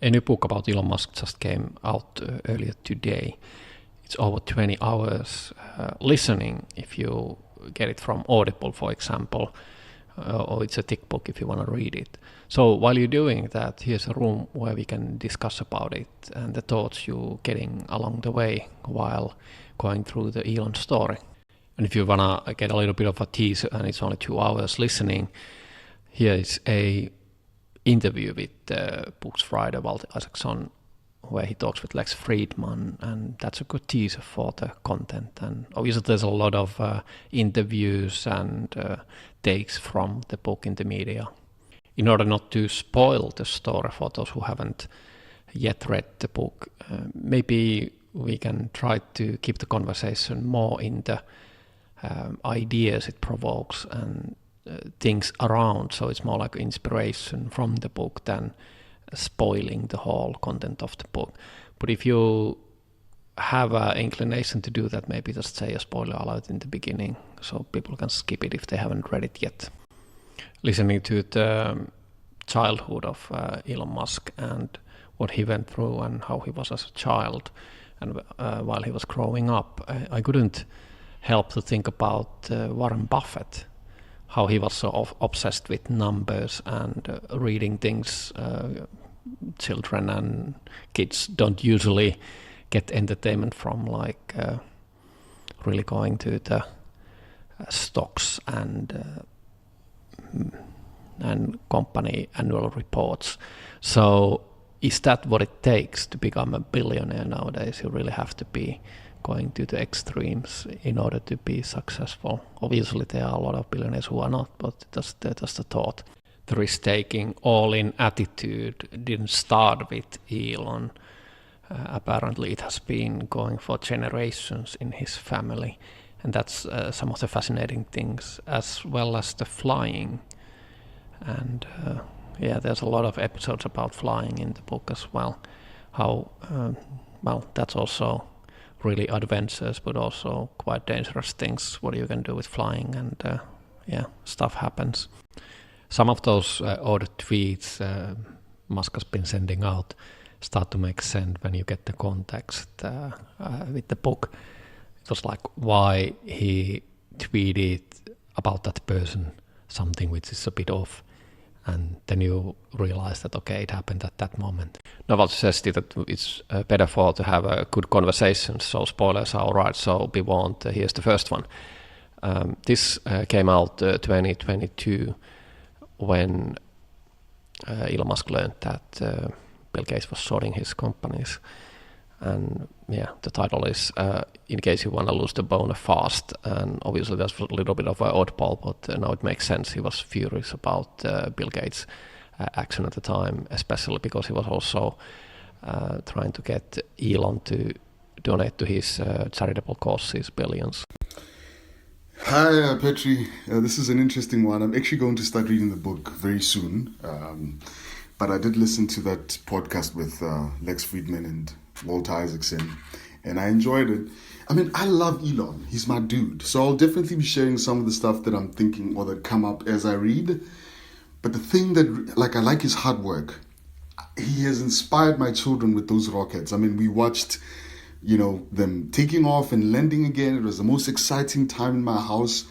A new book about Elon Musk just came out earlier today. It's over 20 hours listening if you get it from Audible, for example, or it's a thick book if you want to read it. So while you're doing that, here's a room where we can discuss about it and the thoughts you're getting along the way while going through the Elon story. And if you want to get a little bit of a teaser and it's only 2 hours listening, here is a interview with book's writer Walter Isaacson, where he talks with Lex Friedman, and that's a good teaser for the content. And obviously there's a lot of interviews and takes from the book in the media. In order not to spoil the story for those who haven't yet read the book, maybe we can try to keep the conversation more in the ideas it provokes and things around, so it's more like inspiration from the book than spoiling the whole content of the book. But if you have an inclination to do that, maybe just say a spoiler alert in the beginning so people can skip it if they haven't read it yet. Listening to the childhood of Elon Musk and what he went through and how he was as a child and while he was growing up, I couldn't help to think about Warren Buffett, how he was so obsessed with numbers and reading things children and kids don't usually get entertainment from, like really going to the stocks and company annual reports. So is that what it takes to become a billionaire nowadays? You really have to be going to the extremes in order to be successful. Obviously there are a lot of billionaires who are not, but that's the thought. The risk-taking, all-in attitude didn't start with Elon. Apparently it has been going for generations in his family, and that's some of the fascinating things, as well as the flying. And there's a lot of episodes about flying in the book as well. How that's also really adventures, but also quite dangerous things, what you can do with flying, and stuff happens. Some of those odd tweets Musk has been sending out start to make sense when you get the context with the book. It was like why he tweeted about that person something which is a bit off, and then you realize that okay, it happened at that moment. Novel suggested that it's better to have a good conversation, so spoilers are alright, so be warned, here's the first one. This came out 2022 when Elon Musk learned that Bill Gates was shorting his companies. And the title is In Case You Want to Lose the Boner Fast. And obviously that's a little bit of an oddball, but now it makes sense. He was furious about Bill Gates' action at the time, especially because he was also trying to get Elon to donate to his charitable causes billions. Hi, Petri. This is an interesting one. I'm actually going to start reading the book very soon. But I did listen to that podcast with Lex Friedman and Walter Isaacson, and I enjoyed it. I mean, I love Elon. He's my dude. So I'll definitely be sharing some of the stuff that I'm thinking or that come up as I read. But the thing that, I like his hard work. He has inspired my children with those rockets. I mean, we watched them taking off and landing again. It was the most exciting time in my house,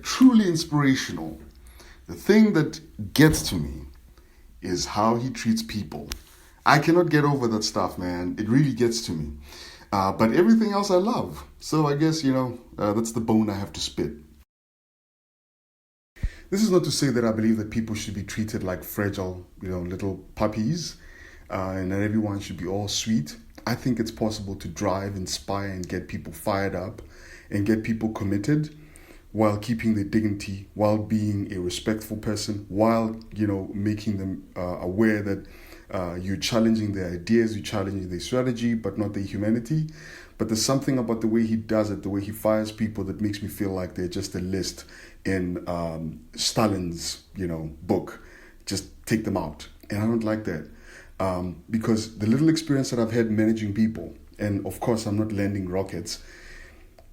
truly inspirational. The thing that gets to me is how he treats people. I cannot get over that stuff, man. It really gets to me. But everything else I love. So I guess, that's the bone I have to spit. This is not to say that I believe that people should be treated like fragile, little puppies, and that everyone should be all sweet. I think it's possible to drive, inspire, and get people fired up and get people committed while keeping their dignity, while being a respectful person, while, making them aware that you're challenging their ideas, you're challenging their strategy, but not their humanity. But there's something about the way he does it, the way he fires people, that makes me feel like they're just a list in Stalin's, book. Just take them out. And I don't like that. Because the little experience that I've had managing people, and of course I'm not landing rockets,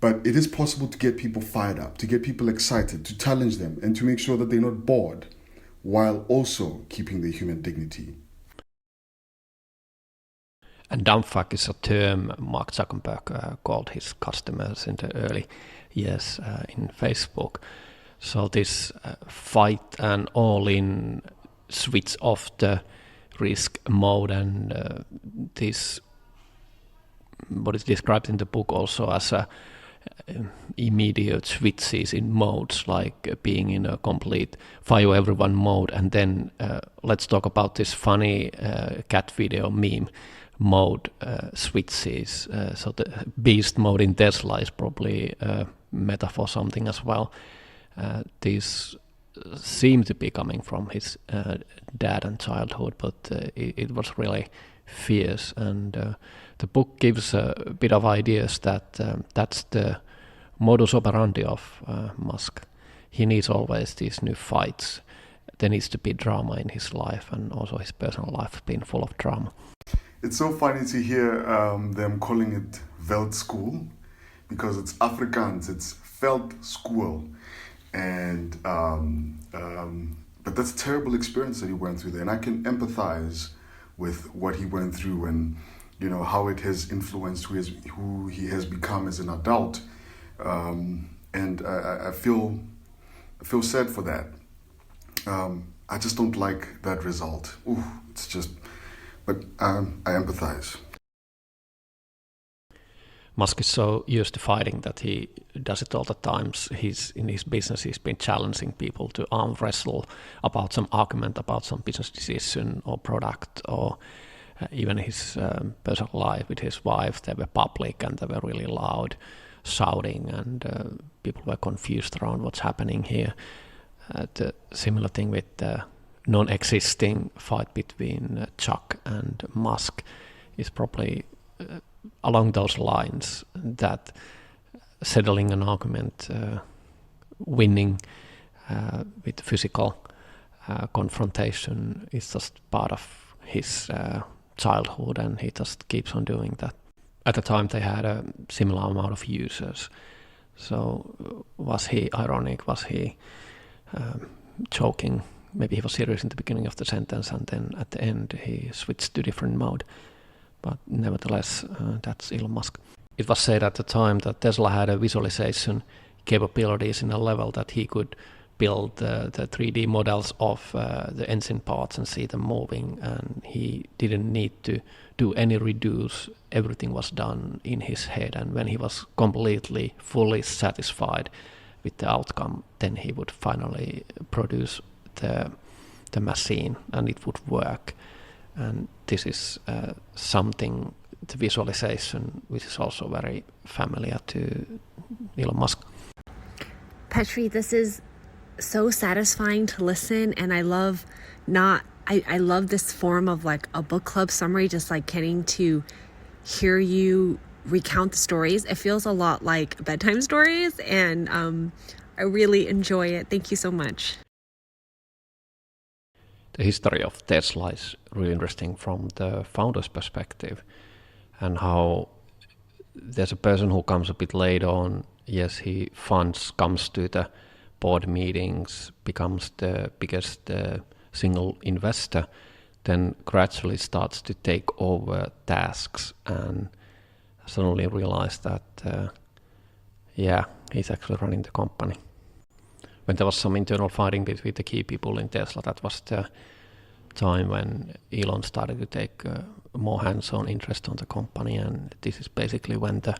but it is possible to get people fired up, to get people excited, to challenge them, and to make sure that they're not bored, while also keeping their human dignity. And dumbfuck is a term Mark Zuckerberg called his customers in the early years in Facebook. So this fight and all-in switch off the risk mode, and this what is described in the book also as a immediate switches in modes, like being in a complete fire everyone mode, and then let's talk about this funny cat video meme mode switches. So the beast mode in Tesla is probably a metaphor something as well. These seem to be coming from his dad and childhood, but it was really fierce, and the book gives a bit of ideas that that's the modus operandi of Musk. He needs always these new fights. There needs to be drama in his life, and also his personal life has been full of drama. It's so funny to hear them calling it Weltschool, because it's Afrikaans, it's Veldschool. And but that's a terrible experience that he went through there, and I can empathize with what he went through, and you know how it has influenced who he has become as an adult. And I feel sad for that. I just don't like that result. Ooh, it's just. But I empathize. Musk is so used to fighting that he does it all the time. In his business, he's been challenging people to arm wrestle about some argument, about some business decision or product, or even his personal life with his wife. They were public and they were really loud, shouting, and people were confused around what's happening here. The similar thing with the non-existing fight between Chuck and Musk is probably along those lines, that settling an argument, winning with physical confrontation is just part of his childhood, and he just keeps on doing that. At the time they had a similar amount of users, so was he ironic, was he joking? Maybe he was serious in the beginning of the sentence, and then at the end he switched to different mode. But nevertheless, that's Elon Musk. It was said at the time that Tesla had a visualization capabilities in a level that he could build the 3D models of the engine parts and see them moving, and he didn't need to do any reduce. Everything was done in his head, and when he was completely, fully satisfied with the outcome, then he would finally produce the machine, and it would work. And this is something, the visualization, which is also very familiar to Elon Musk. Petri, this is so satisfying to listen, and I love this form of like a book club summary, just like getting to hear you recount the stories. It feels a lot like bedtime stories, and I really enjoy it. Thank you so much. The history of Tesla is really interesting from the founder's perspective, and how there's a person who comes a bit late on. Yes, he comes to the board meetings, becomes the biggest single investor, then gradually starts to take over tasks, and suddenly realize that he's actually running the company. When there was some internal fighting between the key people in Tesla, that was the time when Elon started to take more hands-on interest on the company, and this is basically when the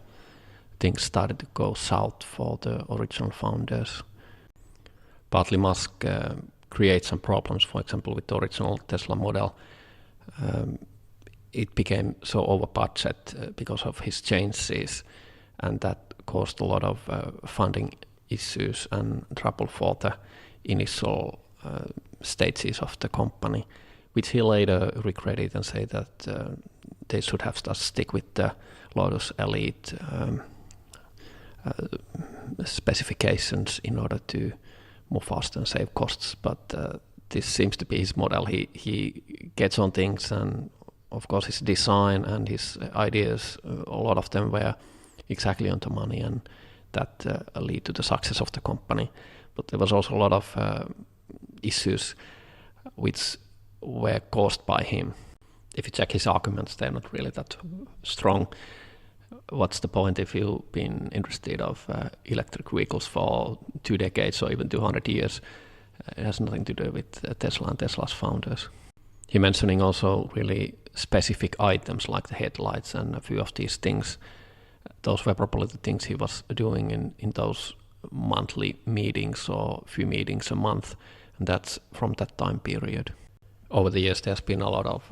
things started to go south for the original founders. Partly Musk creates some problems, for example, with the original Tesla model. It became so over budget because of his changes, and that caused a lot of funding issues and trouble for the initial stages of the company, which he later regretted and said that they should have just stick with the Lotus Elite specifications in order to move faster and save costs. But this seems to be his model. He gets on things, and of course his design and his ideas, a lot of them were exactly on the money, and that lead to the success of the company. But there was also a lot of issues which were caused by him. if you check his arguments, they're not really that strong. What's the point if you've been interested of electric vehicles for 2 decades or even 200 years? It has nothing to do with Tesla and Tesla's founders. He mentioning also really specific items like the headlights and a few of these things. Those were probably the things he was doing in those monthly meetings or few meetings a month, and that's from that time period. Over the years there's been a lot of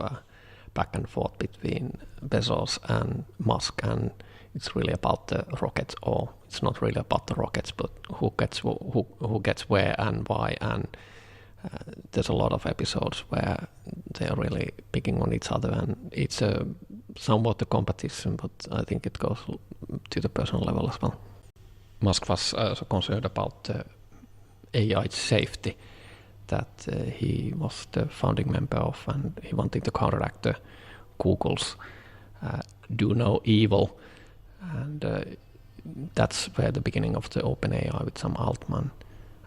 back and forth between Bezos and Musk, and it's really about the rockets, or it's not really about the rockets, but who gets where and why. And there's a lot of episodes where they are really picking on each other, and it's somewhat a competition, but I think it goes to the personal level as well. Musk was also concerned about AI safety that he was the founding member of, and he wanted to counteract Google's do no evil, and that's where the beginning of the OpenAI with Sam Altman,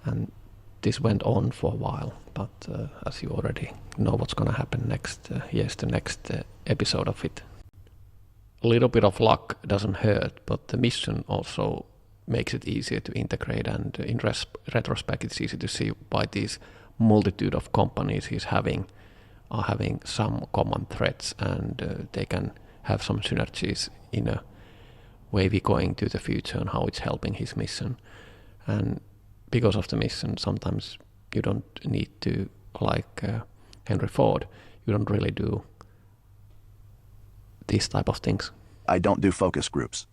and this went on for a while, but as you already know what's going to happen next, here's the next episode of it. A little bit of luck doesn't hurt, but the mission also makes it easier to integrate, and in retrospect it's easy to see why these multitude of companies he's having are having some common threats, and they can have some synergies in a way we're going to the future and how it's helping his mission. And because of the mission, sometimes you don't need to, like Henry Ford, you don't really do these type of things. I don't do focus groups.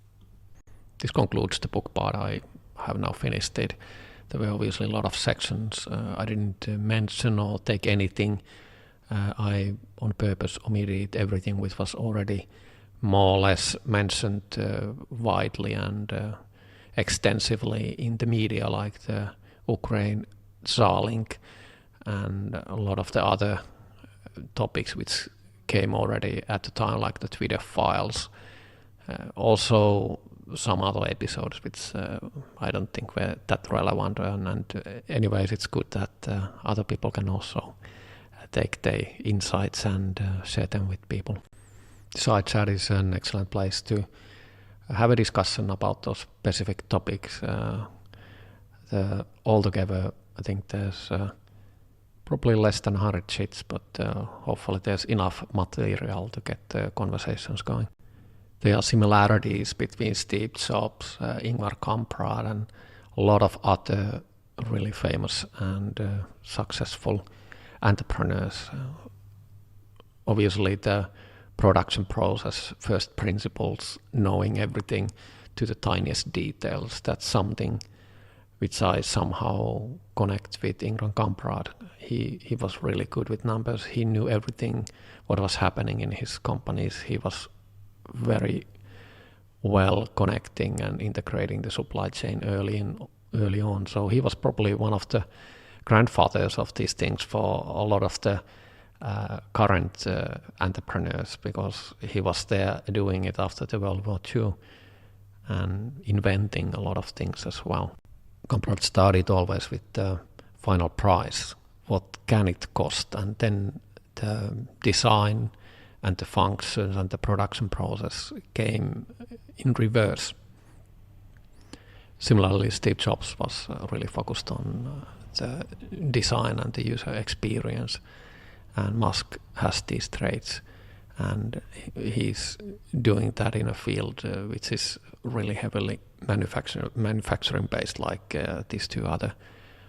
This concludes the book, but I have now finished it. There were obviously a lot of sections I didn't mention or take anything. I on purpose omitted everything which was already more or less mentioned widely and extensively in the media, like the Ukraine Starlink and a lot of the other topics which came already at the time, like the Twitter files. Also some other episodes which I don't think were that relevant, and anyways it's good that other people can also take their insights and share them with people. The side chat is an excellent place to have a discussion about those specific topics. Altogether I think there's probably less than 100 chats, but hopefully there's enough material to get the conversations going. There are similarities between Steve Jobs, Ingvar Kamprad, and a lot of other really famous and successful entrepreneurs. Obviously the production process, first principles, knowing everything to the tiniest details, that's something which I somehow connect with Ingvar Kamprad. He was really good with numbers. He knew everything what was happening in his companies. He was very well connecting and integrating the supply chain early on. So he was probably one of the grandfathers of these things for a lot of the current entrepreneurs, because he was there doing it after the World War II and inventing a lot of things as well. Kamprad started always with the final price, what can it cost, and then the design and the functions and the production process came in reverse. Similarly, Steve Jobs was really focused on the design and the user experience, and Musk has these traits, and he's doing that in a field which is really heavily manufacturing based, like these two other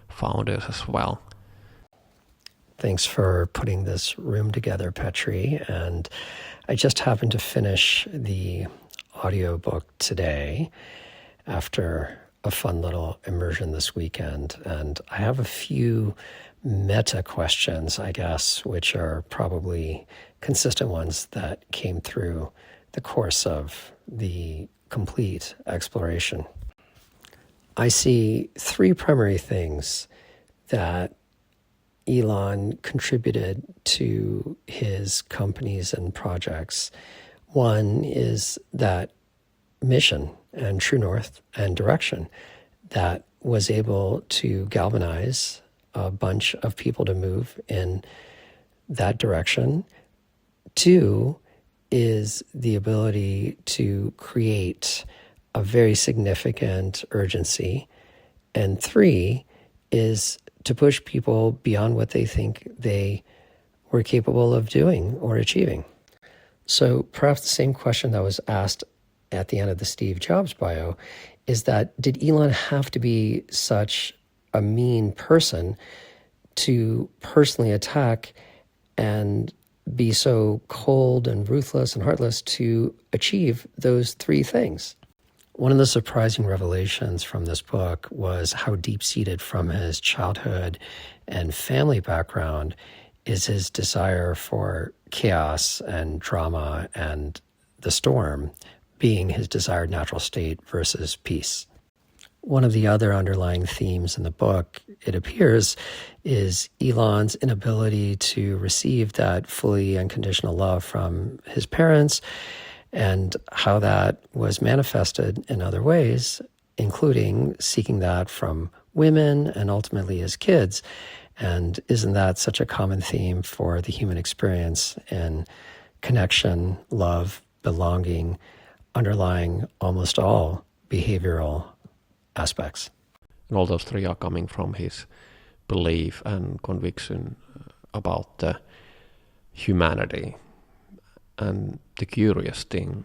founders as well. Thanks for putting this room together, Petri. And I just happened to finish the audiobook today after a fun little immersion this weekend. And I have a few meta questions, I guess, which are probably consistent ones that came through the course of the complete exploration. I see three primary things that Elon contributed to his companies and projects. One is that mission and true north and direction that was able to galvanize a bunch of people to move in that direction 2 is the ability to create a very significant urgency. And 3 is to push people beyond what they think they were capable of doing or achieving. So perhaps the same question that was asked at the end of the Steve Jobs bio is that, did Elon have to be such a mean person to personally attack and be so cold and ruthless and heartless to achieve those 3 things? One of the surprising revelations from this book was how deep-seated from his childhood and family background is his desire for chaos and drama and the storm being his desired natural state versus peace. One of the other underlying themes in the book, it appears, is Elon's inability to receive that fully unconditional love from his parents, and how that was manifested in other ways, including seeking that from women and ultimately his kids. And isn't that such a common theme for the human experience in connection, love, belonging, underlying almost all behavioral aspects? And all those 3 are coming from his belief and conviction about the humanity. And the curious thing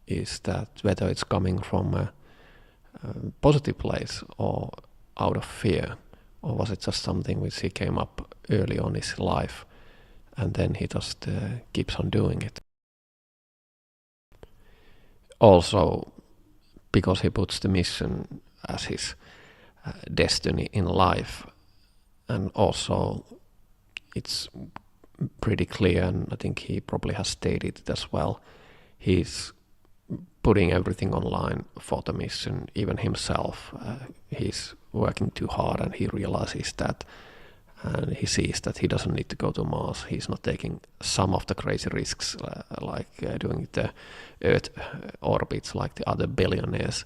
is that whether it's coming from a positive place or out of fear, or was it just something which he came up early on in his life and then he just keeps on doing it. Also, because he puts the mission as his destiny in life, and also it's pretty clear, and I think he probably has stated it as well, he's putting everything online for the mission, even himself. He's working too hard and he realizes that, and he sees that he doesn't need to go to Mars. He's not taking some of the crazy risks like doing the Earth orbits like the other billionaires.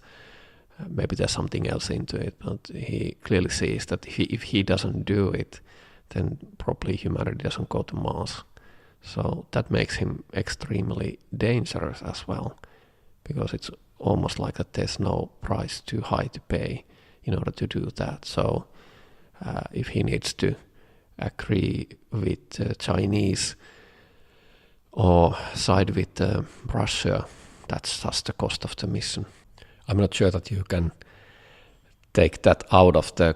Maybe there's something else into it, but he clearly sees that if he doesn't do it, then probably humanity doesn't go to Mars. So that makes him extremely dangerous as well, because it's almost like that there's no price too high to pay in order to do that. So if he needs to agree with Chinese or side with Russia, that's just the cost of the mission. I'm not sure that you can take that out of the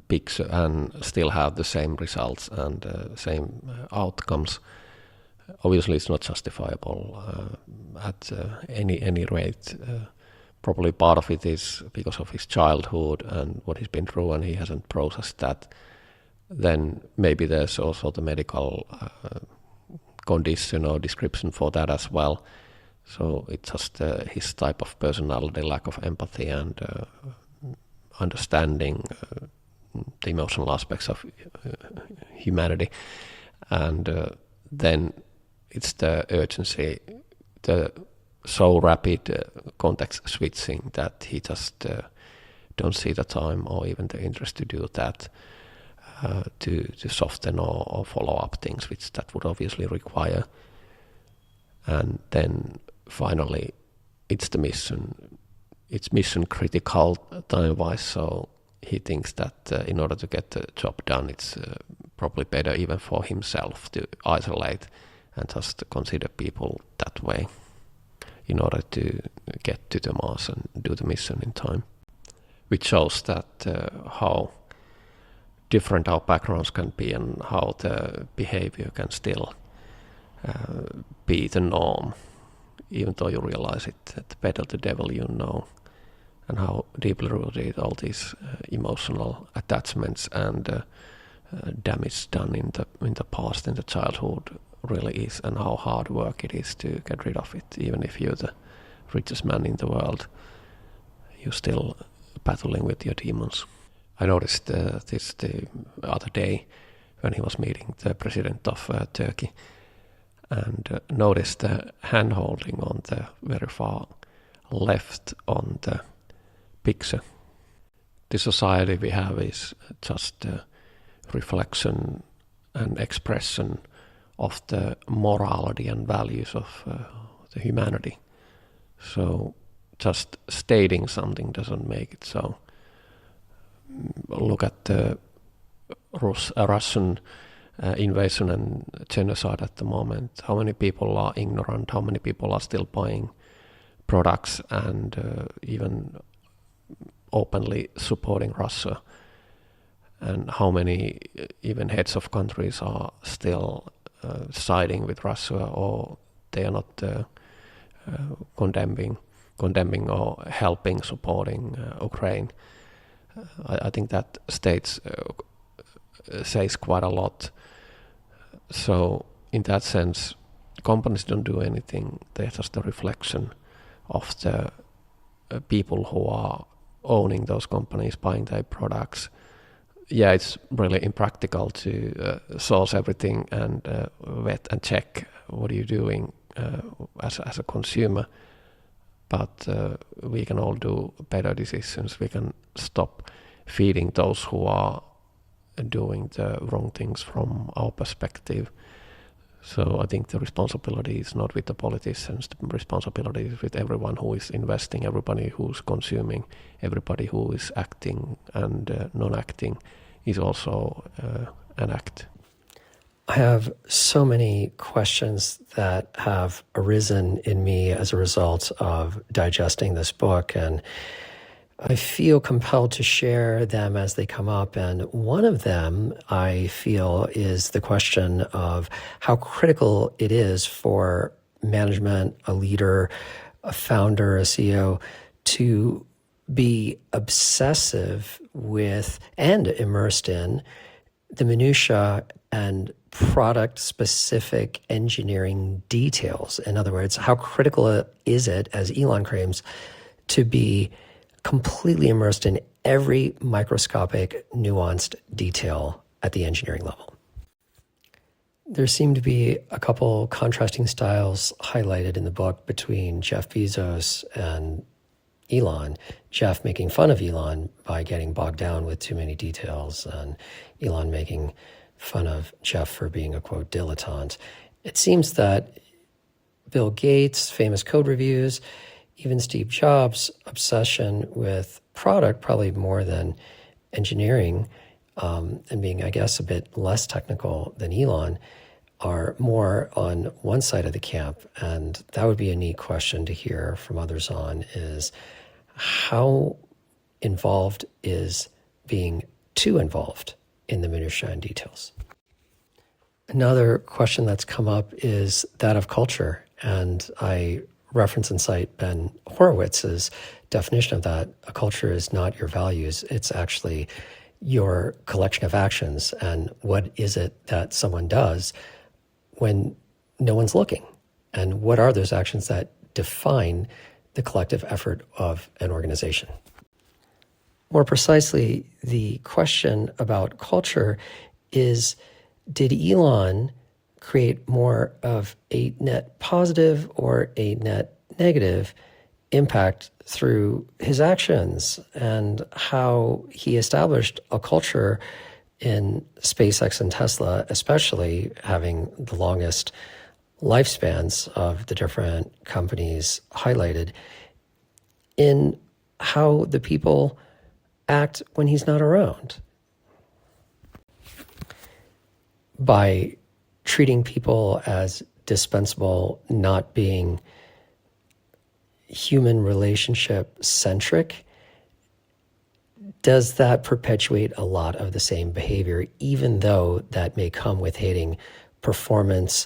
picture and still have the same results and same outcomes. Obviously, it's not justifiable at any rate. Probably part of it is because of his childhood and what he's been through, and he hasn't processed that. Then maybe there's also the medical condition or description for that as well. So it's just his type of personality, lack of empathy and understanding the emotional aspects of humanity. And then it's the urgency, the so rapid context switching that he just don't see the time or even the interest to do that, to soften or follow up things which that would obviously require. And then finally it's the mission. It's mission critical time-wise, so he thinks that in order to get the job done, it's probably better even for himself to isolate and just consider people that way in order to get to the Mars and do the mission in time. Which shows that how different our backgrounds can be and how the behavior can still be the norm, even though you realize it, that the better the devil you know, and how deeply rooted all these emotional attachments and damage done in the past, in the childhood, really is, and how hard work it is to get rid of it. Even if you're the richest man in the world, you're still battling with your demons. I noticed this the other day when he was meeting the president of Turkey, and noticed the hand holding on the very far left on the picture. The society we have is just a reflection and expression of the morality and values of the humanity. So just stating something doesn't make it so. Look at the Russian invasion and genocide at the moment. How many people are ignorant? How many people are still buying products and even openly supporting Russia? And how many even heads of countries are still siding with Russia, or they are not condemning or helping, supporting Ukraine? I think that states says quite a lot. So in that sense, companies don't do anything. They're just a reflection of the people who are owning those companies, buying their products. Yeah, it's really impractical to source everything and vet and check what are you doing as a consumer. But we can all do better decisions. We can stop feeding those who are doing the wrong things from our perspective. So I think the responsibility is not with the politicians. The responsibility is with everyone who is investing, everybody who's consuming, everybody who is acting and non-acting is also an act. I have so many questions that have arisen in me as a result of digesting this book, and I feel compelled to share them as they come up. And one of them, I feel, is the question of how critical it is for management, a leader, a founder, a CEO, to be obsessive with and immersed in the minutia and product-specific engineering details. In other words, how critical is it, as Elon claims, to be completely immersed in every microscopic, nuanced detail at the engineering level? There seem to be a couple contrasting styles highlighted in the book between Jeff Bezos and Elon. Jeff making fun of Elon by getting bogged down with too many details, and Elon making fun of Jeff for being a, quote, dilettante. It seems that Bill Gates' famous code reviews, even Steve Jobs' obsession with product, probably more than engineering, and being, I guess, a bit less technical than Elon, are more on one side of the camp. And that would be a neat question to hear from others on, is how involved is being too involved in the minutiae and details? Another question that's come up is that of culture. And I reference and cite Ben Horowitz's definition of that. A culture is not your values. It's actually your collection of actions. And what is it that someone does when no one's looking? And what are those actions that define the collective effort of an organization? More precisely, the question about culture is, did Elon create more of a net positive or a net negative impact through his actions, and how he established a culture in SpaceX and Tesla, especially having the longest lifespans of the different companies highlighted, in how the people act when he's not around, by treating people as dispensable, not being human relationship centric. Does that perpetuate a lot of the same behavior, even though that may come with hitting performance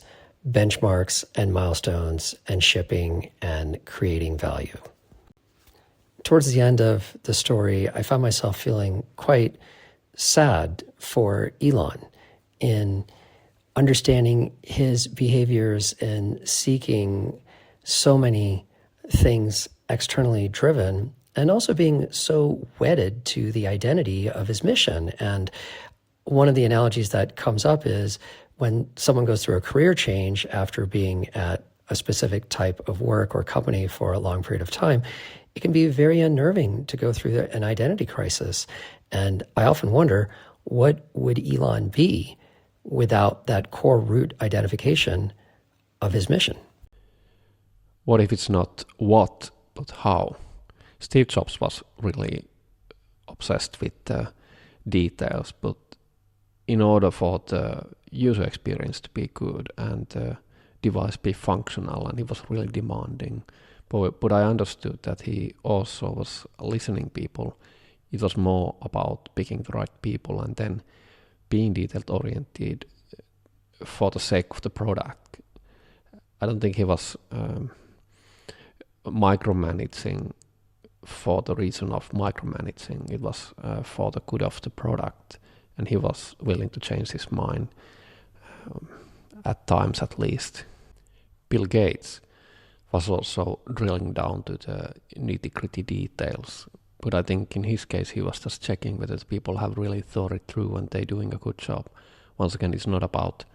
benchmarks and milestones and shipping and creating value? Towards the end of the story, I found myself feeling quite sad for Elon in understanding his behaviors in seeking so many things externally driven, and also being so wedded to the identity of his mission. And one of the analogies that comes up is when someone goes through a career change after being at a specific type of work or company for a long period of time, it can be very unnerving to go through an identity crisis. And I often wonder, what would Elon be without that core root identification of his mission. What if it's not what, but how? Steve Jobs was really obsessed with the details, but in order for the user experience to be good and the device be functional, and he was really demanding. But I understood that he also was listening people. It was more about picking the right people and then being detailed oriented for the sake of the product. I don't think he was micromanaging for the reason of micromanaging. It was for the good of the product, and he was willing to change his mind at times at least. Bill Gates was also drilling down to the nitty-gritty details, but I think in his case he was just checking whether the people have really thought it through and they're doing a good job. Once again, it's not about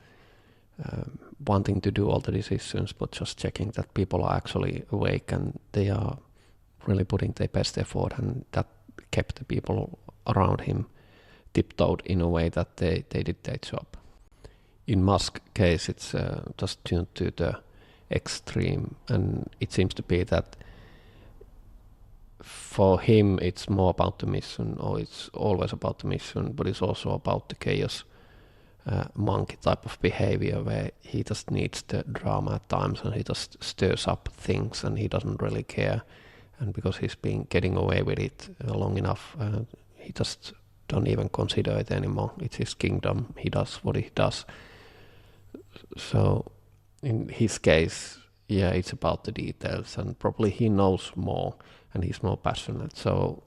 wanting to do all the decisions, but just checking that people are actually awake and they are really putting their best effort, and that kept the people around him tiptoed in a way that they did their job. In Musk's case, it's just tuned to the extreme, and it seems to be that for him it's more about the mission, or it's always about the mission, but it's also about the chaos monkey type of behavior where he just needs the drama at times and he just stirs up things and he doesn't really care, and because he's been getting away with it long enough, he just don't even consider it anymore. It's his kingdom, he does what he does. So in his case, yeah, it's about the details, and probably he knows more and he's more passionate, so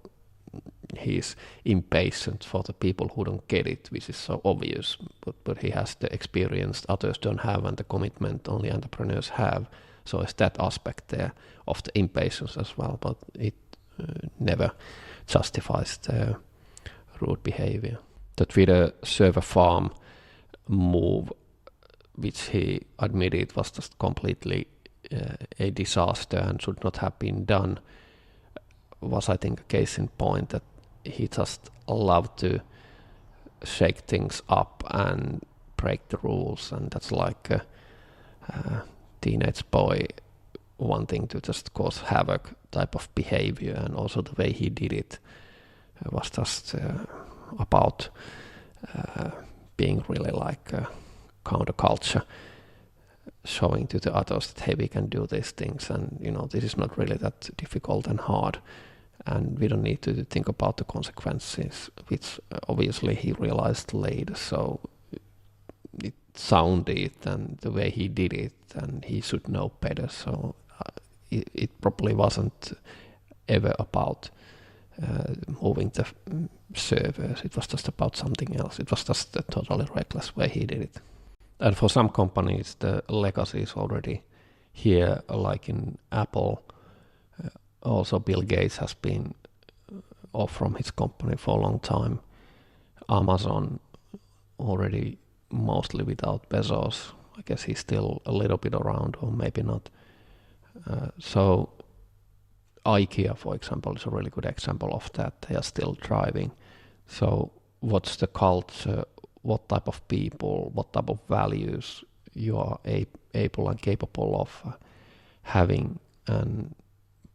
he's impatient for the people who don't get it, which is so obvious, but he has the experience others don't have and the commitment only entrepreneurs have, so it's that aspect there of the impatience as well, but it never justifies the rude behavior. The Twitter server farm move, which he admitted was just completely a disaster and should not have been done, was I think a case in point that he just loved to shake things up and break the rules, and that's like a teenage boy wanting to just cause havoc type of behavior, and also the way he did it was just about being really like a counterculture, showing to the others that hey, we can do these things, and you know, this is not really that difficult and hard, and we don't need to think about the consequences, which obviously he realized later. So it sounded, and the way he did it, and he should know better, so it probably wasn't ever about moving the servers. It was just about something else. It was just a totally reckless way he did it. And for some companies, the legacy is already here, like in Apple. Also, Bill Gates has been off from his company for a long time. Amazon already mostly without Bezos. I guess he's still a little bit around, or maybe not. So IKEA, for example, is a really good example of that. They are still thriving. So what's the culture? What type of people, what type of values you are able and capable of having and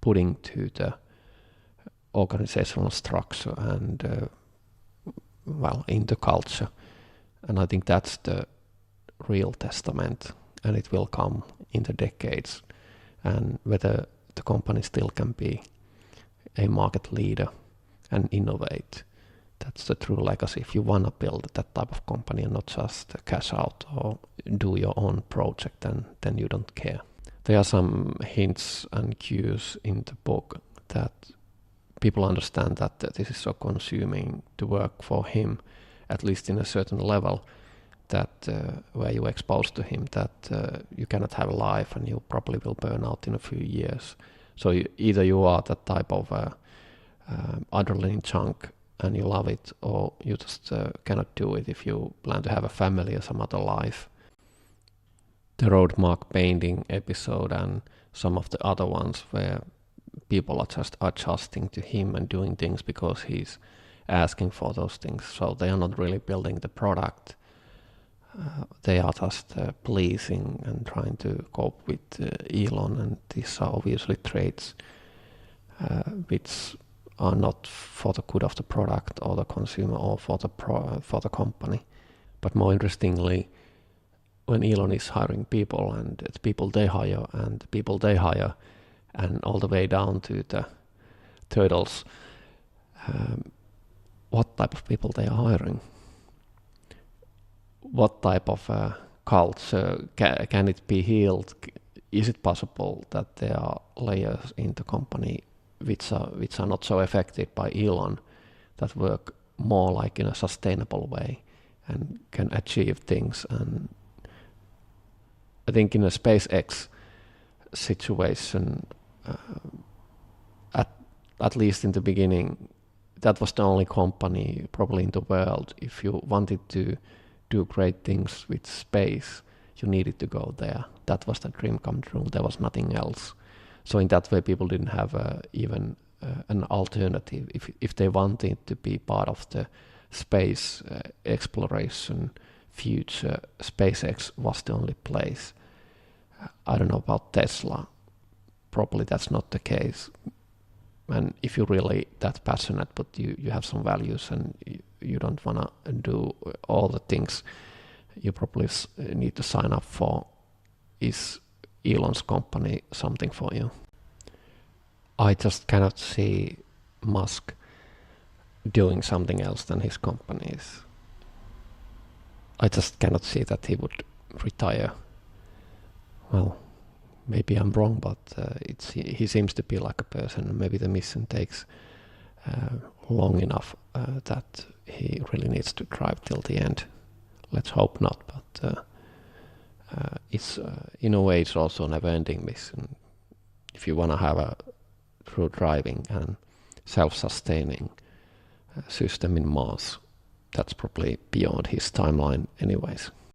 putting to the organizational structure and in the culture. And I think that's the real testament, and it will come in the decades, and whether the company still can be a market leader and innovate. That's the true legacy. If you want to build that type of company and not just cash out or do your own project, then you don't care. There are some hints and cues in the book that people understand that this is so consuming to work for him, at least in a certain level, that where you're exposed to him, that you cannot have a life and you probably will burn out in a few years. So either you are that type of adrenaline chunk and you love it, or you just cannot do it if you plan to have a family or some other life. The road mark painting episode and some of the other ones where people are just adjusting to him and doing things because he's asking for those things, so they are not really building the product. they are just pleasing and trying to cope with Elon, and these are obviously traits which are not for the good of the product or the consumer or for the company. But more interestingly, when Elon is hiring people, and the people they hire and the people they hire, and all the way down to the turtles, what type of people they are hiring? What type of culture can it be healed? Is it possible that there are layers in the company which are not so affected by Elon, that work more like in a sustainable way and can achieve things? And I think in a SpaceX situation, at least in the beginning, that was the only company probably in the world. If you wanted to do great things with space, you needed to go there. That was the dream come true. There was nothing else. So in that way, people didn't have even an alternative. If they wanted to be part of the space exploration future, SpaceX was the only place. I don't know about Tesla. Probably that's not the case. And if you're really that passionate, but you have some values and you don't want to do all the things you probably need to sign up for, is Elon's company something for you? I just cannot see Musk doing something else than his companies. I just cannot see that he would retire. Well, maybe I'm wrong, but he seems to be like a person, and maybe the mission takes long enough that he really needs to drive till the end. Let's hope not, but it's in a way it's also a never-ending mission. If you want to have a true driving and self-sustaining system in Mars, that's probably beyond his timeline anyways.